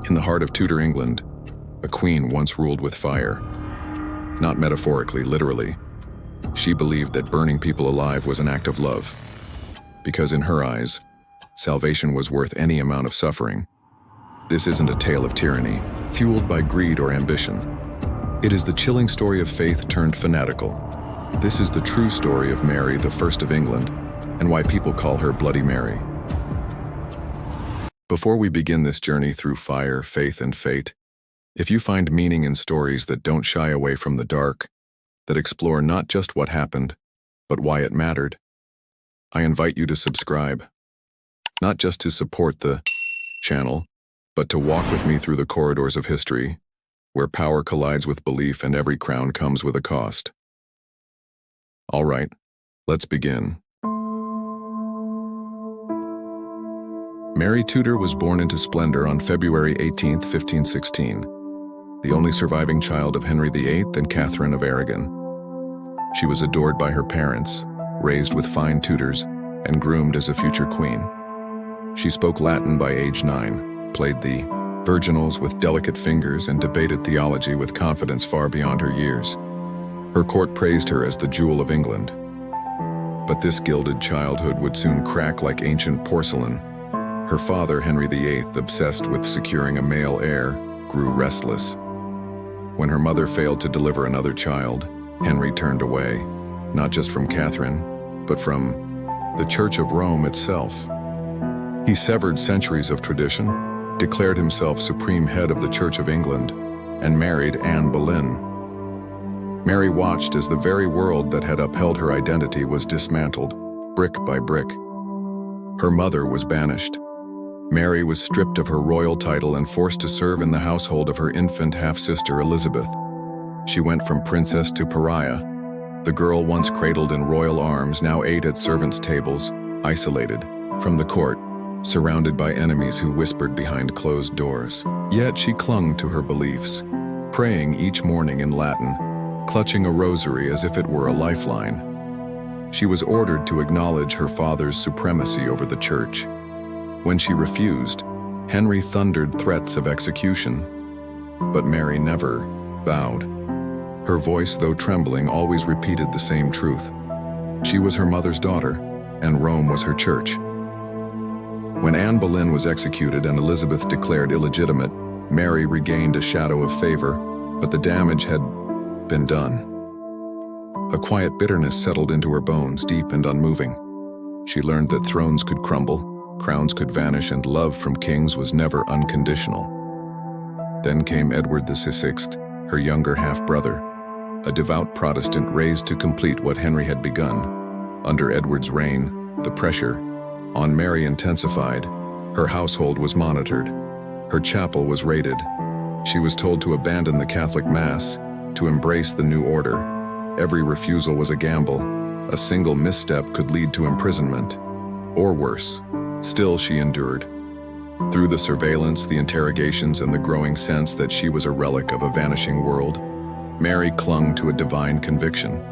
In the heart of Tudor England, a queen once ruled with fire. Not metaphorically, literally. She believed that burning people alive was an act of love, because in her eyes, salvation was worth any amount of suffering. This isn't a tale of tyranny, fueled by greed or ambition. It is the chilling story of faith turned fanatical. This is the true story of Mary, the First of England, and why people call her Bloody Mary. Before we begin this journey through fire, faith, and fate, if you find meaning in stories that don't shy away from the dark, that explore not just what happened, but why it mattered, I invite you to subscribe. Not just to support the channel, but to walk with me through the corridors of history, where power collides with belief and every crown comes with a cost. All right, let's begin. Mary Tudor was born into splendor on February 18, 1516, the only surviving child of Henry VIII and Catherine of Aragon. She was adored by her parents, raised with fine tutors, and groomed as a future queen. She spoke Latin by age 9, played the virginals with delicate fingers, and debated theology with confidence far beyond her years. Her court praised her as the jewel of England. But this gilded childhood would soon crack like ancient porcelain. Her father, Henry VIII, obsessed with securing a male heir, grew restless. When her mother failed to deliver another child, Henry turned away, not just from Catherine, but from the Church of Rome itself. He severed centuries of tradition, declared himself supreme head of the Church of England, and married Anne Boleyn. Mary watched as the very world that had upheld her identity was dismantled, brick by brick. Her mother was banished. Mary was stripped of her royal title and forced to serve in the household of her infant half-sister Elizabeth. She went from princess to pariah. The girl once cradled in royal arms now ate at servants' tables, isolated from the court, surrounded by enemies who whispered behind closed doors. Yet she clung to her beliefs, praying each morning in Latin, clutching a rosary as if it were a lifeline. She was ordered to acknowledge her father's supremacy over the church. When she refused, Henry thundered threats of execution. But Mary never bowed. Her voice, though trembling, always repeated the same truth. She was her mother's daughter, and Rome was her church. When Anne Boleyn was executed and Elizabeth declared illegitimate, Mary regained a shadow of favor, but the damage had been done. A quiet bitterness settled into her bones, deep and unmoving. She learned that thrones could crumble, crowns could vanish, and love from kings was never unconditional. Then came Edward VI, her younger half-brother, a devout Protestant raised to complete what Henry had begun. Under Edward's reign, the pressure on Mary intensified. Her household was monitored. Her chapel was raided. She was told to abandon the Catholic Mass, to embrace the new order. Every refusal was a gamble. A single misstep could lead to imprisonment, or worse. Still, she endured. Through the surveillance, the interrogations, and the growing sense that she was a relic of a vanishing world, Mary clung to a divine conviction.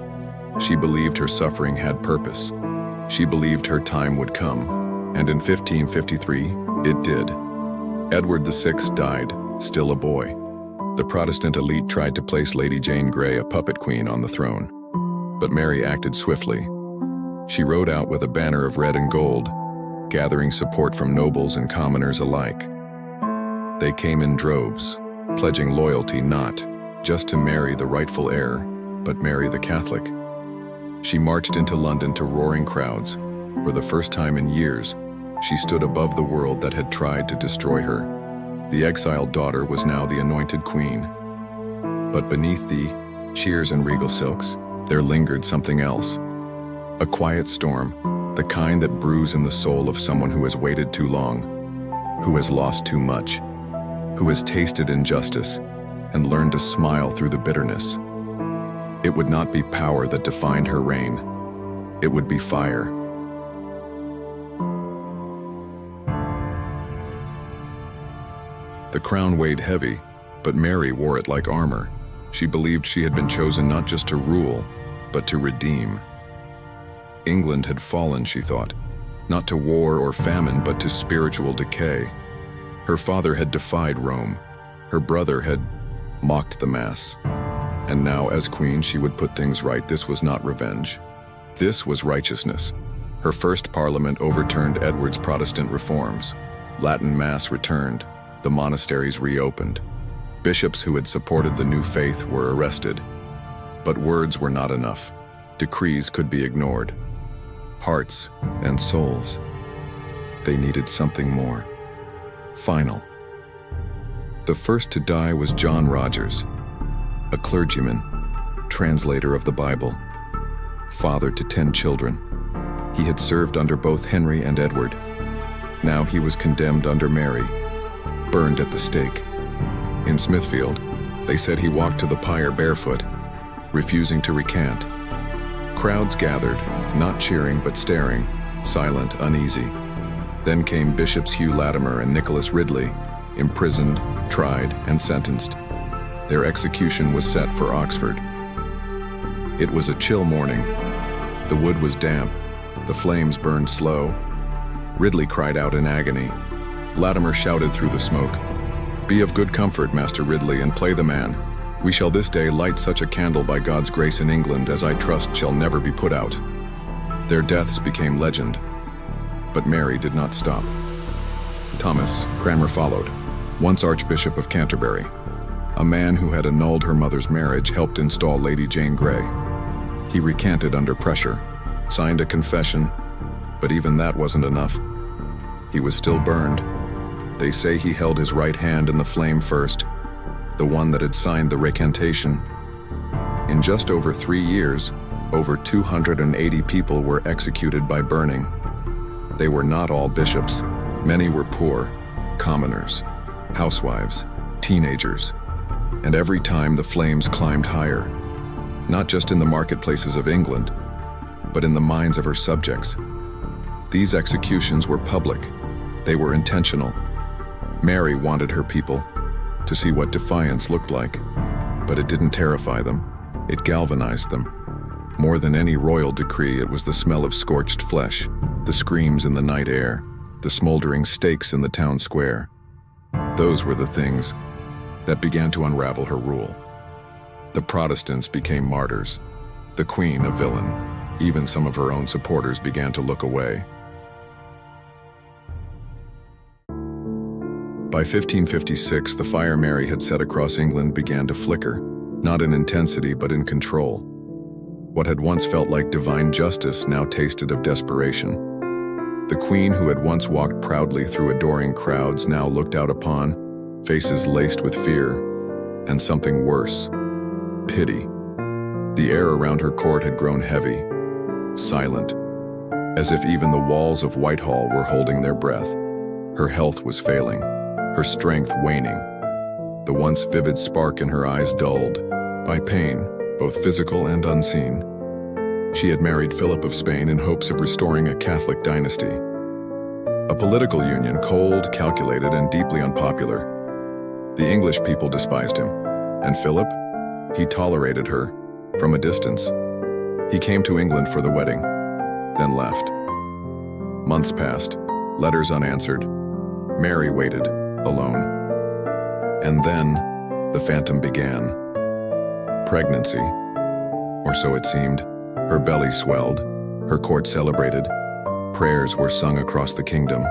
She believed her suffering had purpose. She believed her time would come, and in 1553, it did. Edward VI died, still a boy. The Protestant elite tried to place Lady Jane Grey, a puppet queen, on the throne. But Mary acted swiftly. She rode out with a banner of red and gold, gathering support from nobles and commoners alike. They came in droves, pledging loyalty not just to Mary, the rightful heir, but Mary the Catholic. She marched into London to roaring crowds. For the first time in years, she stood above the world that had tried to destroy her. The exiled daughter was now the anointed queen. But beneath the cheers and regal silks, there lingered something else. A quiet storm, the kind that brews in the soul of someone who has waited too long, who has lost too much, who has tasted injustice and learned to smile through the bitterness. It would not be power that defined her reign. It would be fire. The crown weighed heavy, but Mary wore it like armor. She believed she had been chosen not just to rule, but to redeem. England had fallen, she thought, not to war or famine, but to spiritual decay. Her father had defied Rome. Her brother had mocked the Mass. And now, as queen, she would put things right. This was not revenge. This was righteousness. Her first parliament overturned Edward's Protestant reforms. Latin Mass returned. The monasteries reopened. Bishops who had supported the new faith were arrested. But words were not enough. Decrees could be ignored. Hearts and souls. They needed something more. Final. The first to die was John Rogers, a clergyman, translator of the Bible, father to 10 children. He had served under both Henry and Edward. Now he was condemned under Mary, burned at the stake. In Smithfield, they said he walked to the pyre barefoot, refusing to recant. Crowds gathered, not cheering but staring, silent, uneasy. Then came Bishops Hugh Latimer and Nicholas Ridley, imprisoned, tried, and sentenced. Their execution was set for Oxford. It was a chill morning. The wood was damp. The flames burned slow. Ridley cried out in agony. Latimer shouted through the smoke, "Be of good comfort, Master Ridley, and play the man. We shall this day light such a candle by God's grace in England as I trust shall never be put out." Their deaths became legend. But Mary did not stop. Thomas Cranmer followed, once Archbishop of Canterbury. A man who had annulled her mother's marriage helped install Lady Jane Grey. He recanted under pressure, signed a confession, but even that wasn't enough. He was still burned. They say he held his right hand in the flame first, the one that had signed the recantation. In just over 3 years, over 280 people were executed by burning. They were not all bishops. Many were poor, commoners, housewives, teenagers. And every time the flames climbed higher, not just in the marketplaces of England, but in the minds of her subjects. These executions were public. They were intentional. Mary wanted her people to see what defiance looked like, but it didn't terrify them. It galvanized them. More than any royal decree, it was the smell of scorched flesh, the screams in the night air, the smoldering stakes in the town square. Those were the things that began to unravel her rule. The Protestants became martyrs, the Queen a villain. Even some of her own supporters began to look away. By 1556, the fire Mary had set across England began to flicker, not in intensity but in control. What had once felt like divine justice now tasted of desperation. The Queen, who had once walked proudly through adoring crowds, now looked out upon faces laced with fear, and something worse, pity. The air around her court had grown heavy, silent, as if even the walls of Whitehall were holding their breath. Her health was failing, her strength waning, the once vivid spark in her eyes dulled by pain, both physical and unseen. She had married Philip of Spain in hopes of restoring a Catholic dynasty. A political union, cold, calculated, and deeply unpopular. The English people despised him, and Philip, he tolerated her from a distance. He came to England for the wedding, then left. Months passed, letters unanswered. Mary waited, alone. And then, the phantom began. Pregnancy, or so it seemed. Her belly swelled, her court celebrated. Prayers were sung across the kingdom.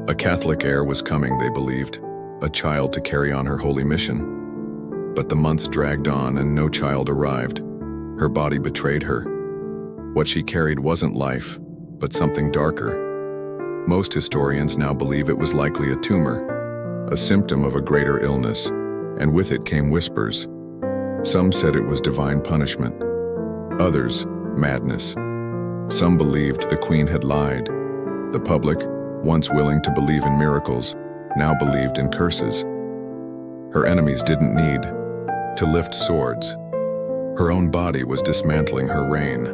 A Catholic heir was coming, they believed, a child to carry on her holy mission. But the months dragged on and no child arrived. Her body betrayed her. What she carried wasn't life, but something darker. Most historians now believe it was likely a tumor, a symptom of a greater illness, and with it came whispers. Some said it was divine punishment, others, madness. Some believed the Queen had lied. The public, once willing to believe in miracles, now believed in curses. Her enemies didn't need to lift swords. Her own body was dismantling her reign.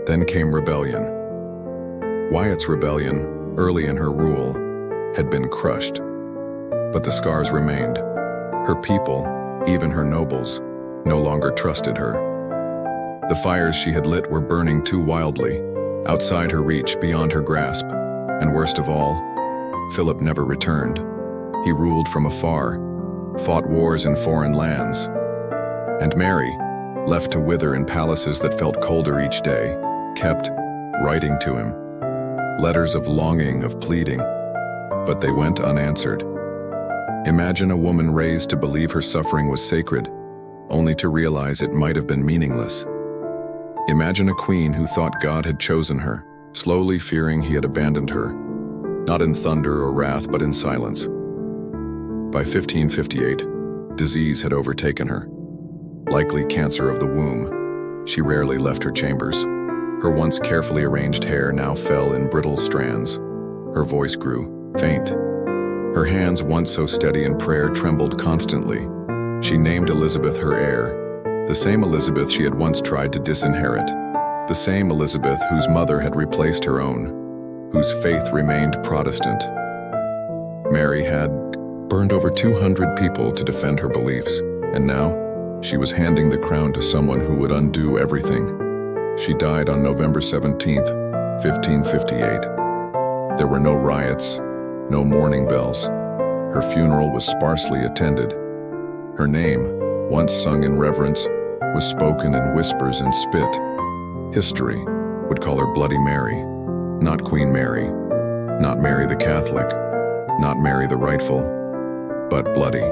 Then came rebellion. Wyatt's rebellion, early in her rule, had been crushed. But the scars remained. Her people, even her nobles, no longer trusted her. The fires she had lit were burning too wildly, outside her reach, beyond her grasp. And worst of all, Philip never returned. He ruled from afar, fought wars in foreign lands. And Mary, left to wither in palaces that felt colder each day, kept writing to him. Letters of longing, of pleading, but they went unanswered. Imagine a woman raised to believe her suffering was sacred, only to realize it might have been meaningless. Imagine a queen who thought God had chosen her, slowly fearing he had abandoned her, not in thunder or wrath, but in silence. By 1558, disease had overtaken her. Likely cancer of the womb. She rarely left her chambers. Her once carefully arranged hair now fell in brittle strands. Her voice grew faint. Her hands, once so steady in prayer, trembled constantly. She named Elizabeth her heir, the same Elizabeth she had once tried to disinherit, the same Elizabeth whose mother had replaced her own, whose faith remained Protestant. Mary had burned over 200 people to defend her beliefs, and now she was handing the crown to someone who would undo everything. She died on November 17th, 1558. There were no riots, no mourning bells. Her funeral was sparsely attended. Her name, once sung in reverence, was spoken in whispers and spit. History would call her Bloody Mary, not Queen Mary, not Mary the Catholic, not Mary the Rightful, but Bloody.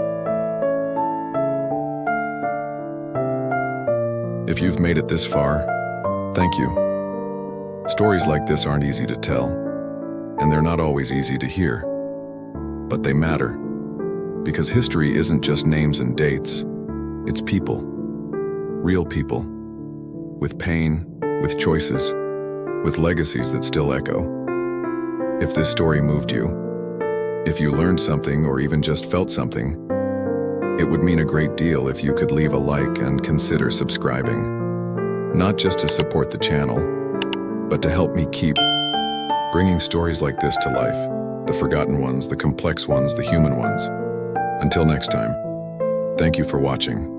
If you've made it this far, thank you. Stories like this aren't easy to tell, and they're not always easy to hear. But they matter, because history isn't just names and dates. It's people, real people, with pain, with choices, with legacies that still echo. If this story moved you, if you learned something or even just felt something, it would mean a great deal if you could leave a like and consider subscribing. Not just to support the channel, but to help me keep bringing stories like this to life. The forgotten ones, the complex ones, the human ones. Until next time, thank you for watching.